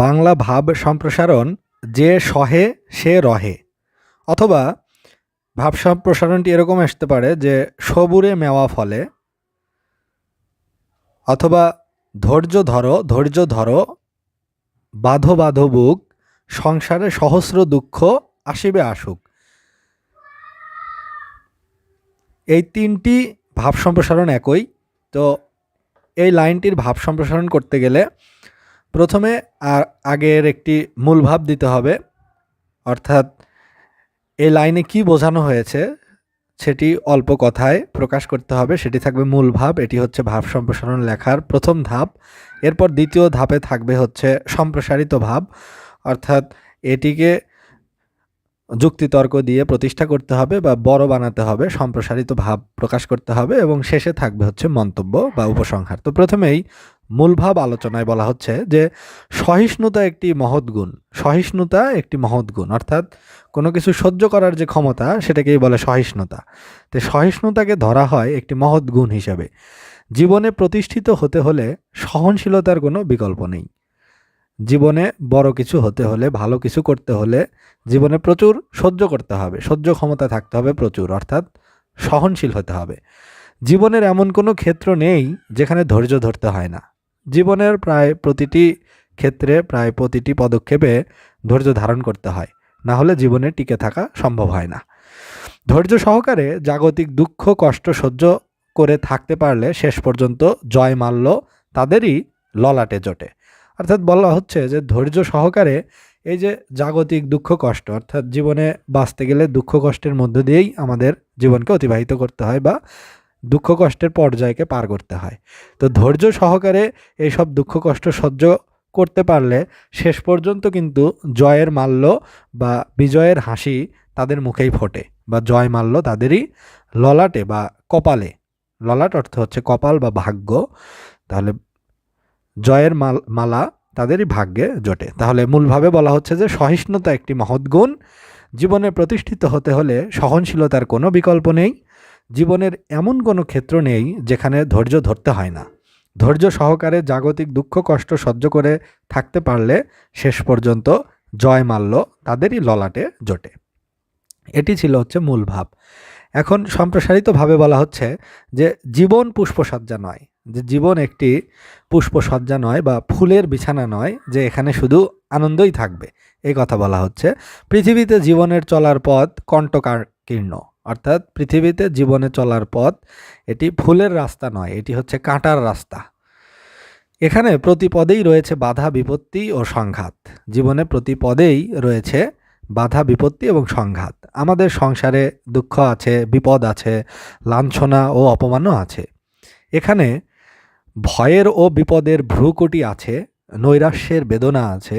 বাংলা ভাব সম্প্রসারণ যে সহে সে রহে, অথবা ভাব সম্প্রসারণটি এরকম আসতে পারে যে সবুরে মেওয়া ফলে, অথবা ধৈর্য ধরো বাঁধো বাঁধো বুক, সংসারে সহস্র দুঃখ আসিবে আসুক। এই তিনটি ভাব সম্প্রসারণ একই। তো এই লাইনটির ভাব সম্প্রসারণ করতে গেলে প্রথমে আগের একটি মূল ভাব দিতে হবে, অর্থাৎ এই লাইনে কি বোঝানো হয়েছে সেটি অল্প কথায় প্রকাশ করতে হবে, সেটি থাকবে মূল ভাব। এটি হচ্ছে ভাব সম্প্রসারণ লেখার প্রথম ধাপ। এরপর দ্বিতীয় ধাপে থাকবে হচ্ছে সম্প্রসারিত ভাব, অর্থাৎ এটিকে যুক্তিতর্ক দিয়ে প্রতিষ্ঠা করতে হবে বা বড় বানাতে হবে, সম্প্রসারিত ভাব প্রকাশ করতে হবে, এবং শেষে থাকবে হচ্ছে মন্তব্য বা উপসংহার। তো প্রথমেই মূল ভাব আলোচনায় বলা হচ্ছে যে সহিষ্ণুতা একটি মহৎ গুণ। সহিষ্ণুতা একটি মহৎ গুণ, অর্থাৎ কোনো কিছু সহ্য করার যে ক্ষমতা সেটাকেই বলে সহিষ্ণুতা। তো সহিষ্ণুতাকে ধরা হয় একটি মহৎ গুণ হিসেবে। জীবনে প্রতিষ্ঠিত হতে হলে সহনশীলতার কোনো বিকল্প নেই। জীবনে বড় কিছু হতে হলে, ভালো কিছু করতে হলে জীবনে প্রচুর সহ্য করতে হবে, সহ্য ক্ষমতা থাকতে হবে প্রচুর, অর্থাৎ সহনশীল হতে হবে। জীবনের এমন কোনো ক্ষেত্র নেই যেখানে ধৈর্য ধরতে হয় না। জীবনের প্রায় প্রতিটি ক্ষেত্রে, প্রায় প্রতিটি পদক্ষেপে ধৈর্য ধারণ করতে হয়, না হলে জীবনে টিকে থাকা সম্ভব হয় না। ধৈর্য সহকারে জাগতিক দুঃখ কষ্ট সহ্য করে থাকতে পারলে শেষ পর্যন্ত জয় মাল্য তাদেরই ললাটে জোটে। অর্থাৎ বলা হচ্ছে যে ধৈর্য সহকারে এই যে জাগতিক দুঃখ কষ্ট, অর্থাৎ জীবনে বাঁচতে গেলে দুঃখ কষ্টের মধ্য দিয়েই আমাদের জীবনকে অতিবাহিত করতে হয় বা দুঃখ কষ্টের পর্যায়কে পার করতে হয়। তো ধৈর্য সহকারে এইসব দুঃখ কষ্ট সহ্য করতে পারলে শেষ পর্যন্ত কিন্তু জয়ের মাল্য বা বিজয়ের হাসি তাদের মুখেই ফোটে, বা জয় মাল্য তাদেরই ললাটে বা কপালে। ললাট অর্থ হচ্ছে কপাল বা ভাগ্য। তাহলে জয়ের মালা তাদেরই ভাগ্যে জোটে। তাহলে মূলভাবে বলা হচ্ছে যে সহিষ্ণুতা একটি মহৎ গুণ। জীবনে প্রতিষ্ঠিত হতে হলে সহনশীলতার কোনো বিকল্প নেই। জীবনের এমন কোনো ক্ষেত্র নেই যেখানে ধৈর্য ধরতে হয় না। ধৈর্য সহকারে জাগতিক দুঃখ কষ্ট সহ্য করে থাকতে পারলে শেষ পর্যন্ত জয় মাল্য তাদেরই ললাটে জোটে। এটি ছিল হচ্ছে মূল ভাব। এখন সম্প্রসারিতভাবে বলা হচ্ছে যে জীবন পুষ্পসজ্জা নয়, যে জীবন একটি পুষ্পসজ্জা নয় বা ফুলের বিছানা নয় যে এখানে শুধু আনন্দই থাকবে, এই কথা বলা হচ্ছে। পৃথিবীতে জীবনের চলার পথ কণ্টকাকীর্ণ, অর্থাৎ পৃথিবীতে জীবনে চলার পথ এটি ফুলের রাস্তা নয়, এটি হচ্ছে কাঁটার রাস্তা। এখানে প্রতি পদেই রয়েছে বাধা বিপত্তি ও সংঘাত। জীবনে প্রতি পদেই রয়েছে বাধা বিপত্তি এবং সংঘাত। আমাদের সংসারে দুঃখ আছে, বিপদ আছে, লাঞ্ছনা ও অপমানও আছে। এখানে ভয়ের ও বিপদের ভ্রুকুটি আছে, নৈরাশ্যের বেদনা আছে,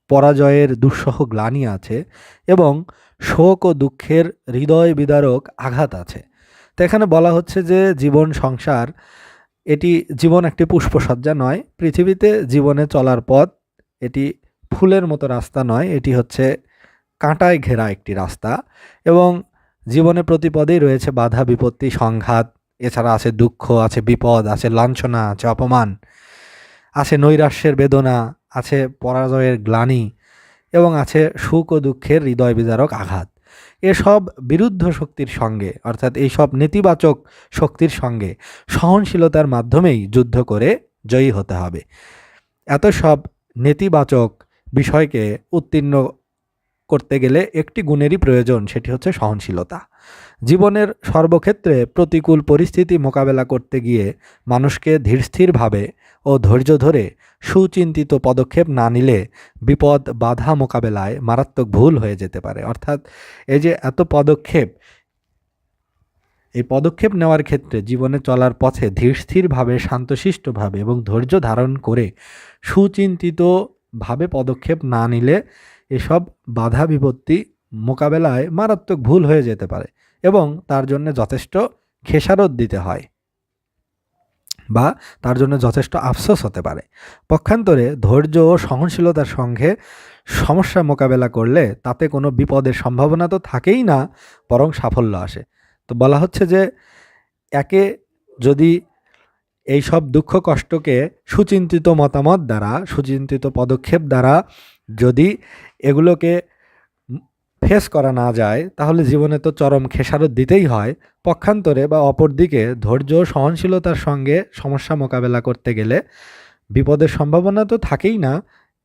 পরাজয়ের দুঃসহ গ্লানি আছে, এবং শোক ও দুঃখের হৃদয় বিদারক আঘাত আছে। তো এখানে বলা হচ্ছে যে জীবন সংসার এটি জীবন একটি পুষ্পসজ্জা নয়। পৃথিবীতে জীবনে চলার পথ এটি ফুলের মতো রাস্তা নয়, এটি হচ্ছে কাঁটায় ঘেরা একটি রাস্তা। এবং জীবনে প্রতি পদেই রয়েছে বাধা বিপত্তি সংঘাত, এছাড়া আছে দুঃখ, আছে বিপদ, আছে লাঞ্ছনা, আছে অপমান, আছে নৈরাশ্যের বেদনা, আছে পরাজয়ের গ্লানি, এবং আছে সুখ ও দুঃখের হৃদয় বিদারক আঘাত। এসব বিরুদ্ধ শক্তির সঙ্গে, অর্থাৎ এইসব নেতিবাচক শক্তির সঙ্গে সহনশীলতার মাধ্যমেই যুদ্ধ করে জয়ী হতে হবে। এত সব নেতিবাচক বিষয়কে উত্তীর্ণ করতে গেলে একটি গুণেরই প্রয়োজন, সেটি হচ্ছে সহনশীলতা। জীবনের সর্বক্ষেত্রে প্রতিকূল পরিস্থিতি মোকাবেলা করতে গিয়ে মানুষকে ধীরস্থিরভাবে ও ধৈর্য ধরে সুচিন্তিত পদক্ষেপ না নিলে বিপদ বাধা মোকাবেলায় মারাত্মক ভুল হয়ে যেতে পারে। অর্থাৎ এই যে এত পদক্ষেপ, এই পদক্ষেপ নেওয়ার ক্ষেত্রে জীবনে চলার পথে ধীরস্থিরভাবে, শান্তশিষ্টভাবে এবং ধৈর্য ধারণ করে সুচিন্তিতভাবে পদক্ষেপ না নিলে এসব বাধা বিপত্তি মোকাবেলায় মারাত্মক ভুল হয়ে যেতে পারে এবং তার জন্য যথেষ্ট খেসারত দিতে হয় বা তার জন্য যথেষ্ট আফসোস হতে পারে। পক্ষান্তরে ধৈর্য ও সহনশীলতার সঙ্গে সমস্যা মোকাবেলা করলে তাতে কোনো বিপদের সম্ভাবনা তো থাকেই না, বরং সাফল্য আসে। তো বলা হচ্ছে যে একে যদি এই সব দুঃখ কষ্টকে সুচিন্তিত মতামত দ্বারা, সুচিন্তিত পদক্ষেপ দ্বারা যদি এগুলোকে ফেস করা না যায়, তাহলে জীবনে তো চরম খেসারত দিতেই হয়। পক্ষান্তরে বা অপরদিকে ধৈর্য ও সহনশীলতার সঙ্গে সমস্যা মোকাবেলা করতে গেলে বিপদের সম্ভাবনা তো থাকেই না,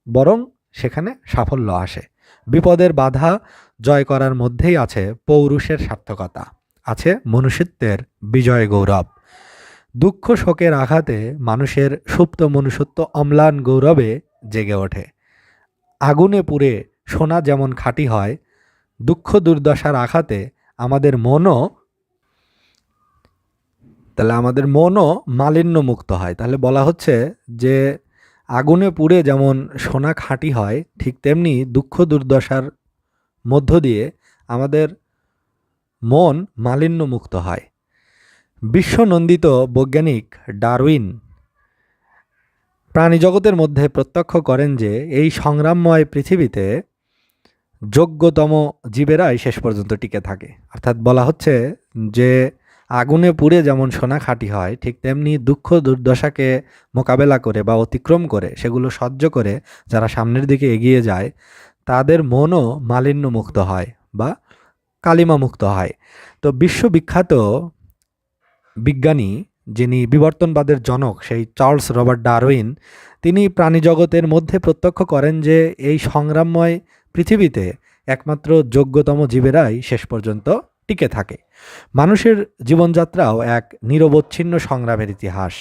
বরং সেখানে সাফল্য আসে। বিপদের বাধা জয় করার মধ্যেই আছে পৌরুষের সার্থকতা, আছে মনুষ্যত্বের বিজয় গৌরব। দুঃখ শোকের আঘাতে মানুষের সুপ্ত মনুষ্যত্ব অম্লান গৌরবে জেগে ওঠে। আগুনে পুড়ে সোনা যেমন খাঁটি হয়, দুঃখ দুর্দশার আঘাতে আমাদের মনও মালিন্যমুক্ত হয়। তাহলে বলা হচ্ছে যে আগুনে পুড়ে যেমন সোনা খাঁটি হয়, ঠিক তেমনি দুঃখ দুর্দশার মধ্য দিয়ে আমাদের মন মালিন্যমুক্ত হয়। বিশ্বনন্দিত বৈজ্ঞানিক ডারউইন প্রাণীজগতের মধ্যে প্রত্যক্ষ করেন যে এই সংগ্রামময় পৃথিবীতে যোগ্যতম জীবেরাই শেষ পর্যন্ত টিকে থাকে। অর্থাৎ বলা হচ্ছে যে আগুনে পুড়ে যেমন সোনা খাঁটি হয়, ঠিক তেমনি দুঃখ দুর্দশাকে মোকাবেলা করে বা অতিক্রম করে, সেগুলো সহ্য করে যারা সামনের দিকে এগিয়ে যায়, তাদের মনও মালিন্যমুক্ত হয় বা কালিমামুক্ত হয়। তো বিশ্ববিখ্যাত বিজ্ঞানী, যিনি বিবর্তনবাদের জনক, সেই চার্লস রবার্ট ডারউইন, তিনি প্রাণীজগতের মধ্যে প্রত্যক্ষ করেন যে এই সংগ্রামময় পৃথিবীতে একমাত্র যোগ্যতম জীবেরাই শেষ পর্যন্ত টিকে থাকে। মানুষের জীবনযাত্রাও এক নিরবচ্ছিন্ন সংগ্রামের ইতিহাস।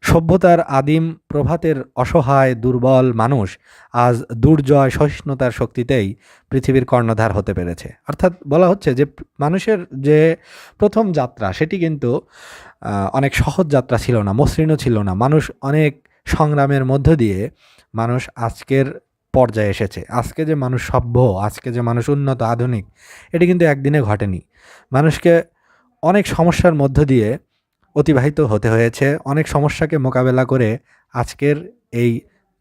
সভ্যতার আদিম প্রভাতের অসহায় দুর্বল মানুষ আজ দুর্জয় সহিষ্ণুতার শক্তিতেই পৃথিবীর কর্ণধার হতে পেরেছে। অর্থাৎ বলা হচ্ছে যে মানুষের যে প্রথম যাত্রা, সেটি কিন্তু অনেক সহজ যাত্রা ছিল না, মসৃণও ছিল না। মানুষ অনেক সংগ্রামের মধ্য দিয়ে মানুষ আজকের পর্যায়ে এসেছে। আজকে যে মানুষ সভ্য, আজকে যে মানুষ উন্নত আধুনিক, এটি কিন্তু একদিনে ঘটেনি। মানুষকে অনেক সমস্যার মধ্য দিয়ে অতিবাহিত হতে হয়েছে। অনেক সমস্যাকে মোকাবেলা করে আজকের এই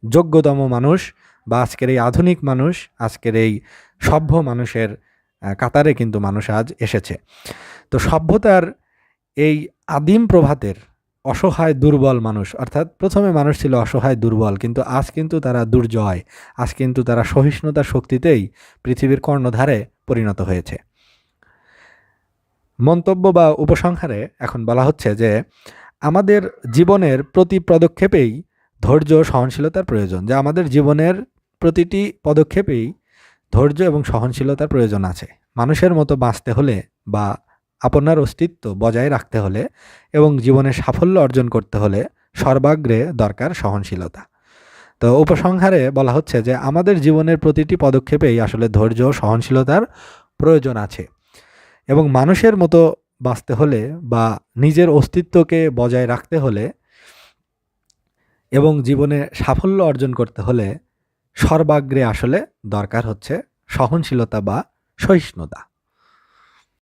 যোগ্যতম মানুষ বা আজকের এই আধুনিক মানুষ, আজকের এই সভ্য মানুষের কাতারে কিন্তু মানুষ আজ এসেছে। তো সভ্যতার এই আদিম প্রভাতের অসহায় দুর্বল মানুষ, অর্থাৎ প্রথমে মানুষ ছিল অসহায় দুর্বল, কিন্তু আজ কিন্তু তারা দুর্জয়, আজ কিন্তু তারা সহিষ্ণুতার শক্তিতেই পৃথিবীর কর্ণধারে পরিণত হয়েছে। মন্তব্য বা উপসংহারে এখন বলা হচ্ছে যে আমাদের জীবনের প্রতি পদক্ষেপেই ধৈর্য সহনশীলতার প্রয়োজন, যে আমাদের জীবনের প্রতিটি পদক্ষেপেই ধৈর্য এবং সহনশীলতার প্রয়োজন আছে। মানুষের মতো বাঁচতে হলে বা আপনার অস্তিত্ব বজায় রাখতে হলে এবং জীবনে সাফল্য অর্জন করতে হলে সর্বাগ্রে দরকার সহনশীলতা। তো উপসংহারে বলা হচ্ছে যে আমাদের জীবনের প্রতিটি পদক্ষেপেই আসলে ধৈর্য সহনশীলতার প্রয়োজন আছে, এবং মানুষের মতো বাঁচতে হলে বা নিজের অস্তিত্বকে বজায় রাখতে হলে এবং জীবনে সাফল্য অর্জন করতে হলে সর্বাগ্রে আসলে দরকার হচ্ছে সহনশীলতা বা সহিষ্ণুতা।